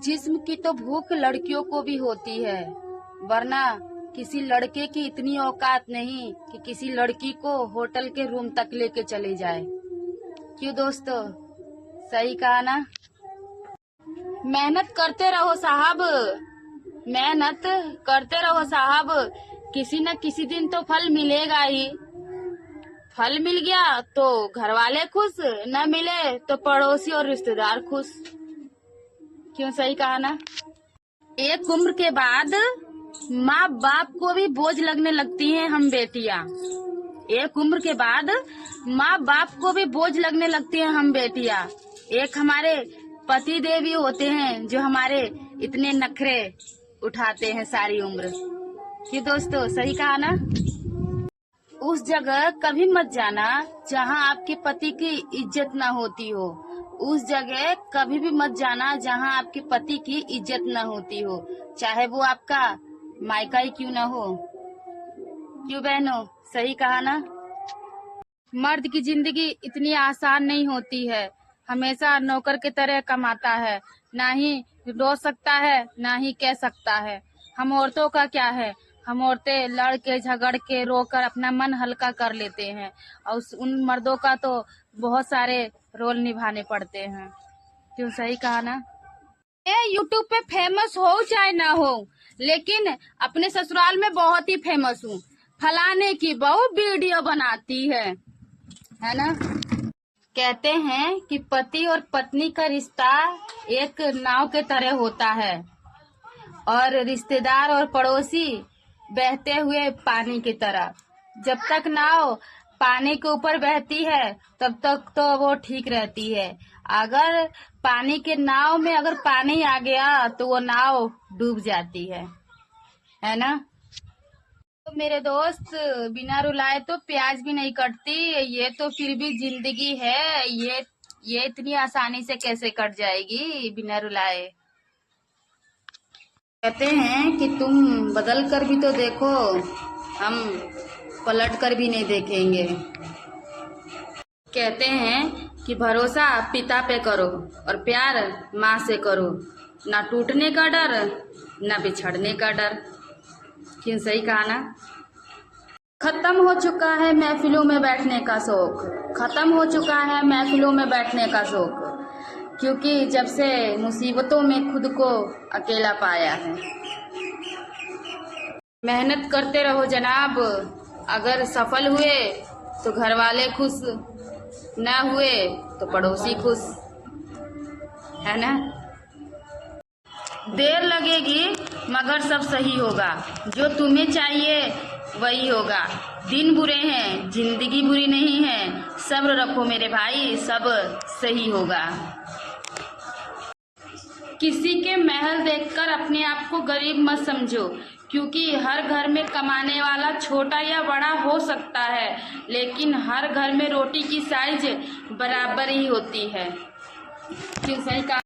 जिस्म की तो भूख लड़कियों को भी होती है, वरना किसी लड़के की इतनी औकात नहीं कि किसी लड़की को होटल के रूम तक लेके चले जाए। क्यों दोस्तों, सही कहा ना? मेहनत करते रहो साहब, मेहनत करते रहो साहब, किसी न किसी दिन तो फल मिलेगा ही। फल मिल गया तो घर वाले खुश, न मिले तो पड़ोसी और रिश्तेदार खुश। क्यों, सही कहा ना? एक उम्र के बाद माँ बाप को भी बोझ लगने लगती हैं हम बेटियाँ। एक उम्र के बाद माँ बाप को भी बोझ लगने लगती हैं हम बेटियाँ। एक हमारे पति देव होते हैं जो हमारे इतने नखरे उठाते हैं सारी उम्र। कि दोस्तों, सही कहा ना? उस जगह कभी मत जाना जहाँ आपके पति की इज्जत ना होती हो। उस जगह कभी भी मत जाना जहाँ आपके पति की इज्जत ना होती हो, चाहे वो आपका मायका ही क्यों ना हो। क्यों बहनों, सही कहा ना? मर्द की जिंदगी इतनी आसान नहीं होती है। हमेशा नौकर की तरह कमाता है, ना ही रो सकता है ना ही कह सकता है। हम औरतों का क्या है, हम औरतें लड़ के झगड़ के रोकर अपना मन हल्का कर लेते हैं, और उन मर्दों का तो बहुत सारे रोल निभाने पड़ते हैं। क्यों, सही कहा ना? ये यूट्यूब पे फेमस हो चाहे ना हो, लेकिन अपने ससुराल में बहुत ही फेमस हूँ। फलाने की बहू वीडियो बनाती है ना? कहते हैं कि पति और पत्नी का रिश्ता एक नाव के तरह होता है, और रिश्तेदार और पड़ोसी बहते हुए पानी की तरह। जब तक नाव पानी के ऊपर बहती है तब तक तो वो ठीक रहती है। अगर पानी के नाव में अगर पानी आ गया तो वो नाव डूब जाती है ना? तो मेरे दोस्त, बिना रुलाए तो प्याज भी नहीं कटती। ये तो फिर भी जिंदगी है, ये इतनी आसानी से कैसे कट जाएगी बिना रुलाए? कहते हैं कि तुम बदल कर भी तो देखो, हम पलट कर भी नहीं देखेंगे। कहते हैं कि भरोसा पिता पे करो और प्यार माँ से करो, ना टूटने का डर ना बिछड़ने का डर। क्यों, सही कहा ना? खत्म हो चुका है महफिलों में बैठने का शौक, खत्म हो चुका है महफिलों में बैठने का शौक, क्योंकि जब से मुसीबतों में खुद को अकेला पाया है। मेहनत करते रहो जनाब, अगर सफल हुए तो घर वाले खुश, ना हुए तो पड़ोसी खुश, है ना? देर लगेगी मगर सब सही होगा, जो तुम्हें चाहिए वही होगा। दिन बुरे हैं, जिंदगी बुरी नहीं है, सब्र रखो मेरे भाई, सब सही होगा। किसी के महल देखकर अपने आप को गरीब मत समझो, क्योंकि हर घर में कमाने वाला छोटा या बड़ा हो सकता है, लेकिन हर घर में रोटी की साइज बराबर ही होती है। क्यों, सही कहा?